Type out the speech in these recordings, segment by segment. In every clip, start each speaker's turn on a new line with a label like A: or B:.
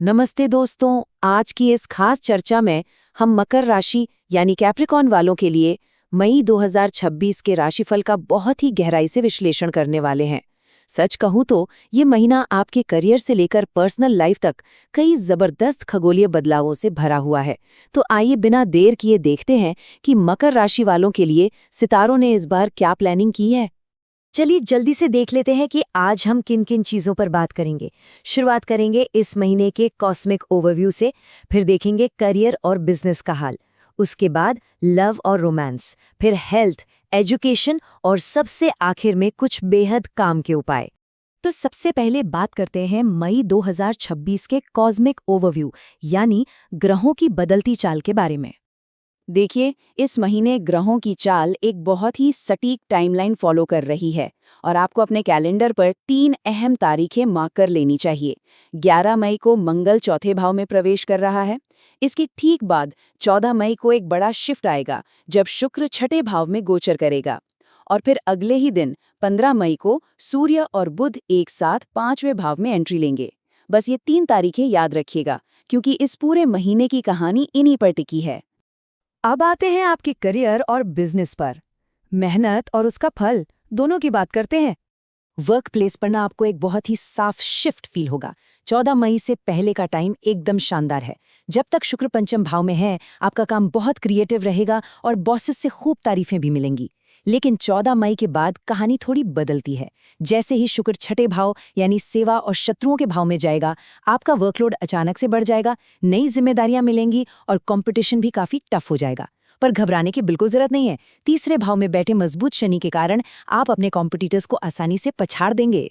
A: नमस्ते दोस्तों, आज की इस खास चर्चा में हम मकर राशि यानी कैप्रिकॉर्न वालों के लिए मई 2026 के राशिफल का बहुत ही गहराई से विश्लेषण करने वाले हैं। सच कहूं तो ये महीना आपके करियर से लेकर पर्सनल लाइफ तक कई जबरदस्त खगोलीय बदलावों से भरा हुआ है। तो आइए बिना देर किए देखते हैं कि मकर राशि वालों के लिए सितारों ने इस बार क्या प्लानिंग की है।
B: चलिए जल्दी से देख लेते हैं कि आज हम किन किन चीज़ों पर बात करेंगे। शुरुआत करेंगे इस महीने के कॉस्मिक ओवरव्यू से, फिर देखेंगे करियर और बिजनेस का हाल, उसके बाद लव और रोमांस, फिर हेल्थ, एजुकेशन और सबसे आखिर में कुछ बेहद काम के उपाय। तो सबसे पहले बात करते हैं मई 2026 के कॉस्मिक ओवरव्यू यानी ग्रहों की बदलती चाल के बारे में।
A: देखिए, इस महीने ग्रहों की चाल एक बहुत ही सटीक टाइमलाइन फॉलो कर रही है और आपको अपने कैलेंडर पर 3 अहम तारीखें मार्क कर लेनी चाहिए। 11 मई को मंगल चौथे भाव में प्रवेश कर रहा है। इसके ठीक बाद 14 मई को एक बड़ा शिफ्ट आएगा जब शुक्र छठे भाव में गोचर करेगा। और फिर अगले ही दिन 15 मई को सूर्य और बुध एक साथ 5वें भाव में एंट्री लेंगे। बस ये 3 तारीखें याद रखिएगा, क्योंकि इस पूरे महीने की कहानी इन्हीं पर टिकी है।
B: अब आते हैं आपके करियर और बिजनेस पर। मेहनत और उसका फल दोनों की बात करते हैं। वर्क प्लेस पर ना आपको एक बहुत ही साफ शिफ्ट फील होगा। 14 मई से पहले का टाइम एकदम शानदार है। जब तक शुक्र पंचम भाव में है, आपका काम बहुत क्रिएटिव रहेगा और बॉसेस से खूब तारीफें भी मिलेंगी। लेकिन 14 मई के बाद कहानी थोड़ी बदलती है। जैसे ही शुक्र छठे भाव यानी सेवा और शत्रुओं के भाव में जाएगा, आपका वर्कलोड अचानक से बढ़ जाएगा, नई जिम्मेदारियां मिलेंगी और कंपटीशन भी काफी टफ हो जाएगा। पर घबराने की बिल्कुल जरूरत नहीं है। तीसरे भाव में बैठे मजबूत शनि के कारण आप अपने कॉम्पिटिटर्स को आसानी से पछाड़ देंगे।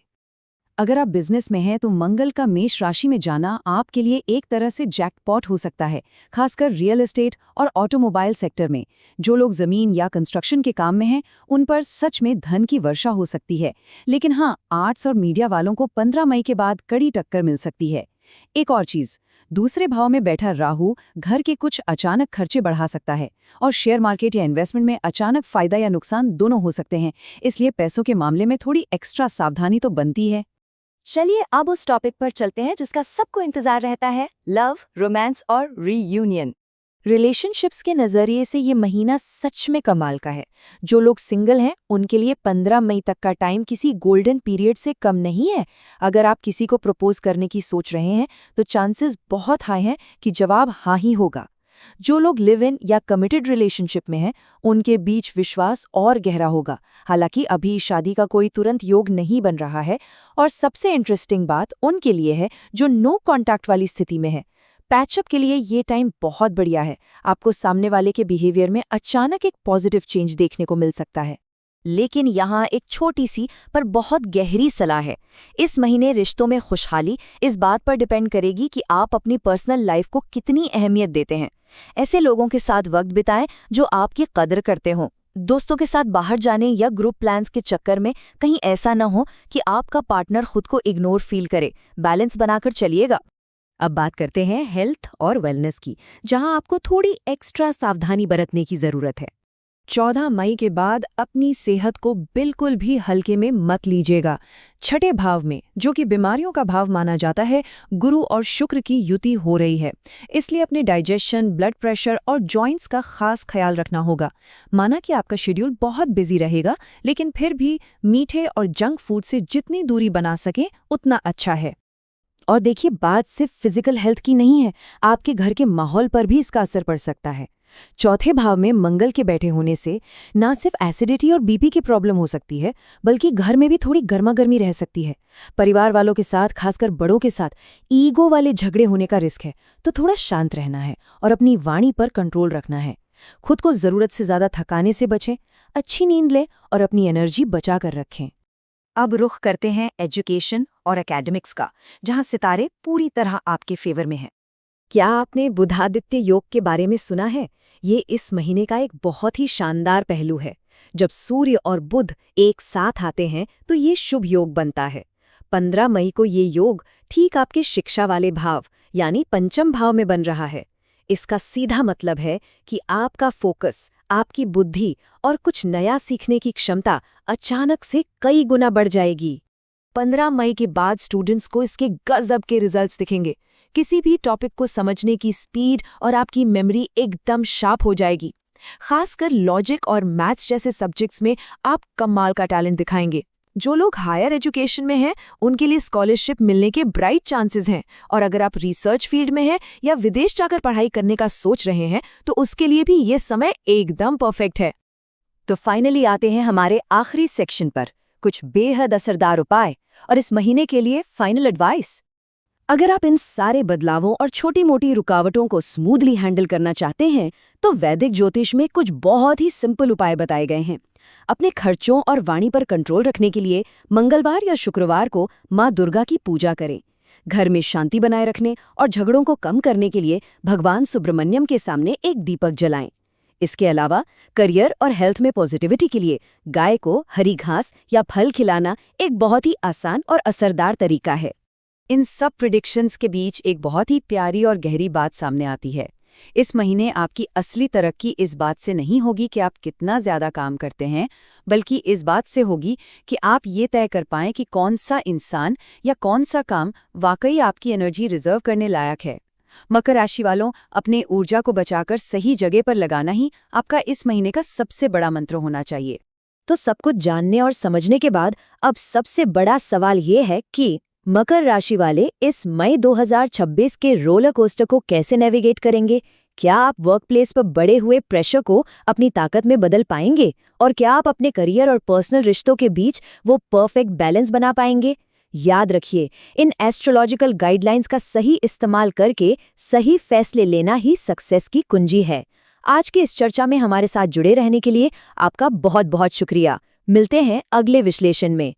B: अगर आप बिजनेस में हैं तो मंगल का मेष राशि में जाना आपके लिए एक तरह से जैकपॉट हो सकता है, खासकर रियल एस्टेट और ऑटोमोबाइल सेक्टर में। जो लोग जमीन या कंस्ट्रक्शन के काम में हैं, उन पर सच में धन की वर्षा हो सकती है। लेकिन हाँ, आर्ट्स और मीडिया वालों को 15 मई के बाद कड़ी टक्कर मिल सकती है। एक और चीज, दूसरे भाव में बैठा राहु घर के कुछ अचानक खर्चे बढ़ा सकता है और शेयर मार्केट या इन्वेस्टमेंट में अचानक फायदा या नुकसान दोनों हो सकते हैं। इसलिए पैसों के मामले में थोड़ी एक्स्ट्रा सावधानी तो बनती है।
C: चलिए अब उस टॉपिक पर चलते हैं जिसका सबको इंतजार रहता है, लव, रोमांस और रीयूनियन।
B: रिलेशनशिप्स के नज़रिए से ये महीना सच में कमाल का है। जो लोग सिंगल हैं उनके लिए 15 मई तक का टाइम किसी गोल्डन पीरियड से कम नहीं है। अगर आप किसी को प्रपोज करने की सोच रहे हैं तो चांसेस बहुत हाई हैं कि जवाब हाँ ही होगा। जो लोग लिव इन या कमिटेड रिलेशनशिप में हैं, उनके बीच विश्वास और गहरा होगा। हालांकि अभी शादी का कोई तुरंत योग नहीं बन रहा है। और सबसे इंटरेस्टिंग बात उनके लिए है जो नो कॉन्टैक्ट वाली स्थिति में है। पैचअप के लिए ये टाइम बहुत बढ़िया है। आपको सामने वाले के बिहेवियर में अचानक एक पॉजिटिव चेंज देखने को मिल सकता है। लेकिन यहाँ एक छोटी सी पर बहुत गहरी सलाह है। इस महीने रिश्तों में खुशहाली इस बात पर डिपेंड करेगी कि आप अपनी पर्सनल लाइफ को कितनी अहमियत देते हैं। ऐसे लोगों के साथ वक्त बिताएं जो आपकी कदर करते हों। दोस्तों के साथ बाहर जाने या ग्रुप प्लान्स के चक्कर में कहीं ऐसा न हो कि आपका पार्टनर खुद को इग्नोर फील करे। बैलेंस बनाकर चलिएगा। अब बात करते हैं हेल्थ और वेलनेस की, जहां आपको थोड़ी एक्स्ट्रा सावधानी बरतने की जरूरत है। 14 मई के बाद अपनी सेहत को बिल्कुल भी हल्के में मत लीजिएगा। छठे भाव में, जो कि बीमारियों का भाव माना जाता है, गुरु और शुक्र की युति हो रही है। इसलिए अपने डाइजेशन, ब्लड प्रेशर और जॉइंट्स का खास ख्याल रखना होगा। माना कि आपका शेड्यूल बहुत बिजी रहेगा, लेकिन फिर भी मीठे और जंक फूड से जितनी दूरी बना सकें उतना अच्छा है। और देखिए, बात सिर्फ फिजिकल हेल्थ की नहीं है, आपके घर के माहौल पर भी इसका असर पड़ सकता है। चौथे भाव में मंगल के बैठे होने से ना सिर्फ एसिडिटी और बीपी की प्रॉब्लम हो सकती है, बल्कि घर में भी थोड़ी गर्मागर्मी रह सकती है। परिवार वालों के साथ, खासकर बड़ों के साथ ईगो वाले झगड़े होने का रिस्क है। तो थोड़ा शांत रहना है और अपनी वाणी पर कंट्रोल रखना है। खुद को जरूरत से ज्यादा थकाने से बचें, अच्छी नींद लें और अपनी एनर्जी बचा कर रखें। अब रुख करते हैं एजुकेशन और एकेडमिक्स का, जहां सितारे पूरी तरह आपके फेवर में हैं। क्या आपने बुधादित्य योग के बारे में सुना है? ये इस महीने का एक बहुत ही शानदार पहलू है। जब सूर्य और बुध एक साथ आते हैं तो ये शुभ योग बनता है। 15 मई को ये योग ठीक आपके शिक्षा वाले भाव यानी पंचम भाव में बन रहा है। इसका सीधा मतलब है कि आपका फोकस, आपकी बुद्धि और कुछ नया सीखने की क्षमता अचानक से कई गुना बढ़ जाएगी। 15 मई के बाद स्टूडेंट्स को इसके गजब के रिजल्ट्स दिखेंगे, किसी भी टॉपिक को समझने की स्पीड और आपकी मेमोरी एकदम शार्प हो जाएगी। खासकर लॉजिक और मैथ्स जैसे सब्जेक्ट्स में आप कमाल का टैलेंट दिखाएंगे। जो लोग हायर एजुकेशन में हैं, उनके लिए स्कॉलरशिप मिलने के ब्राइट चांसेस हैं, और अगर आप रिसर्च फील्ड में हैं या विदेश जाकर पढ़ाई करने का सोच रहे हैं तो उसके लिए भी ये समय एकदम परफेक्ट है।
C: तो फाइनली आते हैं हमारे आखिरी सेक्शन पर, कुछ बेहद असरदार उपाय और इस महीने के लिए फाइनल एडवाइस। अगर आप इन सारे बदलावों और छोटी मोटी रुकावटों को स्मूथली हैंडल करना चाहते हैं तो वैदिक ज्योतिष में कुछ बहुत ही सिंपल उपाय बताए गए हैं। अपने खर्चों और वाणी पर कंट्रोल रखने के लिए मंगलवार या शुक्रवार को माँ दुर्गा की पूजा करें। घर में शांति बनाए रखने और झगड़ों को कम करने के लिए भगवान सुब्रमण्यम के सामने एक दीपक जलाएं। इसके अलावा करियर और हेल्थ में पॉजिटिविटी के लिए गाय को हरी घास या फल खिलाना एक बहुत ही आसान और असरदार तरीका है।
A: इन सब प्रिडिक्शंस के बीच एक बहुत ही प्यारी और गहरी बात सामने आती है। इस महीने आपकी असली तरक्की इस बात से नहीं होगी कि आप कितना ज़्यादा काम करते हैं, बल्कि इस बात से होगी कि आप ये तय कर पाएं कि कौन सा इंसान या कौन सा काम वाकई आपकी एनर्जी रिजर्व करने लायक है। मकर राशि वालों, अपने ऊर्जा को बचाकर सही जगह पर लगाना ही आपका इस महीने का सबसे बड़ा मंत्र होना चाहिए।
C: तो सब कुछ जानने और समझने के बाद अब सबसे बड़ा सवाल ये है कि मकर राशि वाले इस मई 2026 के रोलर कोस्टर को कैसे नेविगेट करेंगे। क्या आप वर्कप्लेस पर बढ़े हुए प्रेशर को अपनी ताकत में बदल पाएंगे, और क्या आप अपने करियर और पर्सनल रिश्तों के बीच वो परफेक्ट बैलेंस बना पाएंगे। याद रखिए, इन एस्ट्रोलॉजिकल गाइडलाइंस का सही इस्तेमाल करके सही फैसले लेना ही सक्सेस की कुंजी है। आज की इस चर्चा में हमारे साथ जुड़े रहने के लिए आपका बहुत बहुत शुक्रिया। मिलते हैं अगले विश्लेषण में।